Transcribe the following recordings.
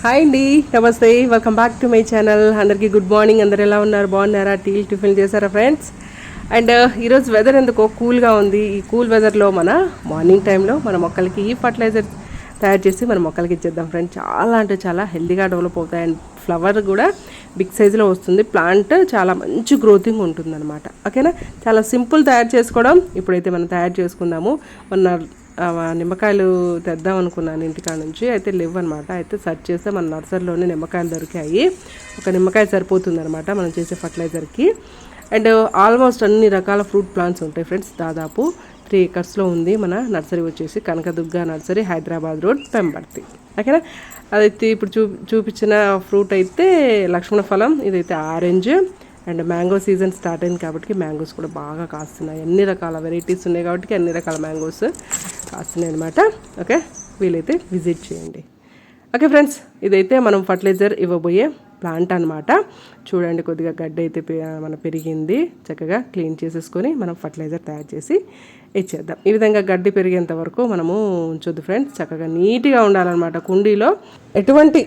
Hi అండి, నమస్తే, welcome back to my channel. అందరికీ గుడ్ మార్నింగ్. అందరు ఎలా ఉన్నారు? బాగున్నారా? టిఫిన్ చేశారా ఫ్రెండ్స్? అండ్ ఈరోజు వెదర్ ఎందుకో కూల్గా ఉంది. ఈ కూల్ వెదర్లో మన మార్నింగ్ టైంలో మన మొక్కలకి ఈ ఫర్టిలైజర్ తయారు చేసి మన మొక్కలకి ఇచ్చేద్దాం ఫ్రెండ్స్. చాలా అంటే చాలా హెల్తీగా డెవలప్ అవుతాయి. అండ్ ఫ్లవర్ కూడా బిగ్ సైజులో వస్తుంది. ప్లాంట్ చాలా మంచి గ్రోతింగ్ ఉంటుందన్నమాట. ఓకేనా? చాలా సింపుల్ తయారు చేసుకోవడం. ఇప్పుడైతే మనం తయారు చేసుకుందాము. నిమ్మకాయలు తెద్దాం అనుకున్నాను ఇంటికాడ నుంచి, అయితే లేవు అనమాట. అయితే సెర్చ్ చేస్తే మన నర్సరీలోనే నిమ్మకాయలు దొరికాయి. ఒక నిమ్మకాయ సరిపోతుంది అనమాట మనం చేసే ఫర్టిలైజర్కి. అండ్ ఆల్మోస్ట్ అన్ని రకాల ఫ్రూట్ ప్లాంట్స్ ఉంటాయి ఫ్రెండ్స్. దాదాపు 3 acresలో ఉంది మన నర్సరీ. వచ్చేసి కనకదుర్గ నర్సరీ, హైదరాబాద్ రోడ్, పెంబర్తి. ఓకేనా? అదైతే ఇప్పుడు చూపించిన ఫ్రూట్ అయితే లక్ష్మణ ఫలం, ఇదైతే orange. And mango season start అయింది కాబట్టి మ్యాంగోస్ కూడా బాగా కాస్తున్నాయి. అన్ని రకాల వెరైటీస్ ఉన్నాయి కాబట్టి అన్ని రకాల మ్యాంగోస్ కాస్తున్నాయి అనమాట. ఓకే, వీలైతే విజిట్ చేయండి. ఓకే ఫ్రెండ్స్, ఇదైతే మనం ఫర్టిలైజర్ ఇవ్వబోయే ప్లాంట్ అనమాట. చూడండి, కొద్దిగా గడ్డి అయితే పెరిగింది. చక్కగా క్లీన్ చేసేసుకొని మనం ఫర్టిలైజర్ తయారు చేసి ఇచ్చేద్దాం. ఈ విధంగా గడ్డి పెరిగేంత వరకు మనము ఉంచొద్దు ఫ్రెండ్స్. చక్కగా నీట్గా ఉండాలన్నమాట. కుండీలో ఎటువంటి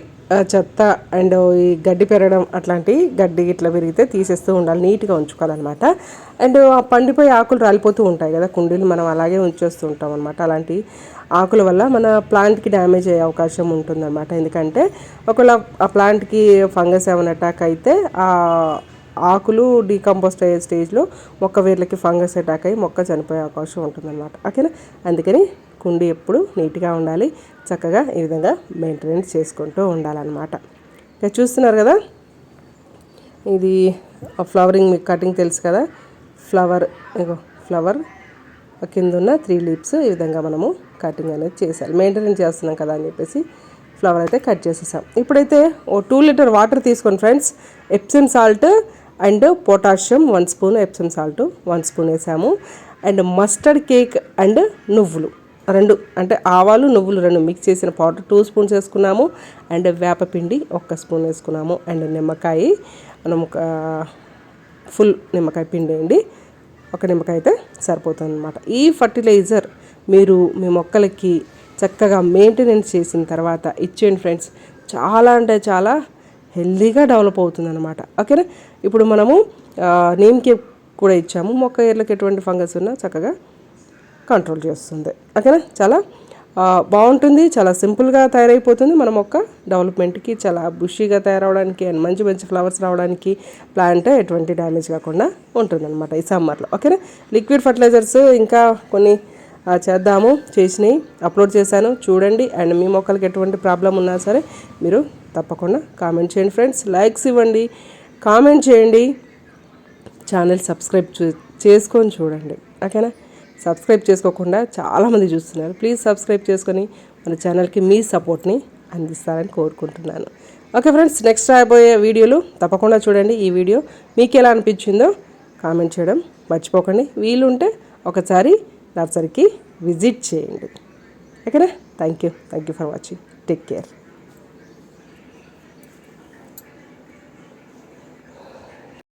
చెత్త అండ్ ఈ గడ్డి పెరగడం అట్లాంటి గడ్డి ఇట్లా పెరిగితే తీసేస్తూ ఉండాలి. నీట్గా ఉంచుకోవాలన్నమాట. అండ్ ఆ పండిపోయి ఆకులు రాలిపోతూ ఉంటాయి కదా కుండీలు, మనం అలాగే ఉంచేస్తూ ఉంటాం అనమాట. అలాంటి ఆకుల వల్ల మన ప్లాంట్కి డ్యామేజ్ అయ్యే అవకాశం ఉంటుందన్నమాట. ఎందుకంటే ఒకవేళ ఆ ప్లాంట్కి ఫంగస్ ఏమైనా అటాక్ అయితే ఆ ఆకులు డీకంపోస్ట్ అయ్యే స్టేజ్లో మొక్క వేర్లకి ఫంగస్ అటాక్ అయ్యి మొక్క చనిపోయే అవకాశం ఉంటుందన్నమాట. ఓకేనా? అందుకని కుండీ ఎప్పుడు నీట్గా ఉండాలి. చక్కగా ఈ విధంగా మెయింటెనెన్స్ చేసుకుంటూ ఉండాలన్నమాట. ఇక చూస్తున్నారు కదా, ఇది ఫ్లవరింగ్, మీకు కటింగ్ తెలుసు కదా. ఫ్లవర్ కింద ఉన్న 3 leaves ఈ విధంగా మనము కటింగ్ అనేది చేసాలి. మెయింటెనెన్స్ చేస్తున్నాం కదా అని చెప్పేసి ఫ్లవర్ అయితే కట్ చేసేసాం. ఇప్పుడైతే 2 liter వాటర్ తీసుకోండి friends. Epsom salt and potassium 1 spoon, Epsom salt 1 spoon వేసాము. అండ్ మస్టర్డ్ కేక్ అండ్ నువ్వులు 2, అంటే ఆవాలు నువ్వులు 2 మిక్స్ చేసిన పౌడర్ 2 spoons వేసుకున్నాము. అండ్ వేపపిండి 1 spoon వేసుకున్నాము. అండ్ నిమ్మకాయ మనం ఫుల్ నిమ్మకాయ పిండి అండి, 1 నిమ్మకాయ అయితే సరిపోతుంది అనమాట. ఈ ఫర్టిలైజర్ మీరు మీ మొక్కలకి చక్కగా మెయింటెనెన్స్ చేసిన తర్వాత ఇచ్చేయండి ఫ్రెండ్స్. చాలా అంటే చాలా హెల్తీగా డెవలప్ అవుతుంది అనమాట. ఓకేనా? ఇప్పుడు మనము నీమ్ కేక్ కూడా ఇచ్చాము. మొక్క ఏర్లకు ఎటువంటి ఫంగస్ ఉన్నా చక్కగా కంట్రోల్ చేస్తుంది. ఓకేనా? చాలా బాగుంటుంది. చాలా సింపుల్గా తయారైపోతుంది. మన మొక్క డెవలప్మెంట్కి చాలా బుషీగా తయారవడానికి అండ్ మంచి మంచి ఫ్లవర్స్ రావడానికి ప్లాంట్ ఎటువంటి డ్యామేజ్ కాకుండా ఉంటుందన్నమాట ఈ సమ్మర్లో. ఓకేనా? లిక్విడ్ ఫర్టిలైజర్స్ ఇంకా కొన్ని చేసినవి అప్లోడ్ చేశాను, చూడండి. అండ్ మీ మొక్కలకి ఎటువంటి ప్రాబ్లం ఉన్నా సరే మీరు తప్పకుండా కామెంట్ చేయండి ఫ్రెండ్స్. లైక్స్ ఇవ్వండి, కామెంట్ చేయండి, ఛానల్ సబ్స్క్రైబ్ చేసుకొని చూడండి. ఓకేనా? సబ్స్క్రైబ్ చేసుకోకుండా చాలామంది చూస్తున్నారు. ప్లీజ్ సబ్స్క్రైబ్ చేసుకొని మన ఛానల్కి మీ సపోర్ట్ని అందిస్తారని కోరుకుంటున్నాను. ఓకే ఫ్రెండ్స్, నెక్స్ట్ రాబోయే వీడియోలు తప్పకుండా చూడండి. ఈ వీడియో మీకు ఎలా అనిపించిందో కామెంట్ చేయడం మర్చిపోకండి. వీలుంటే ఒకసారి నర్సరీకి విజిట్ చేయండి. ఓకేనా? Thank you for watching. Take care.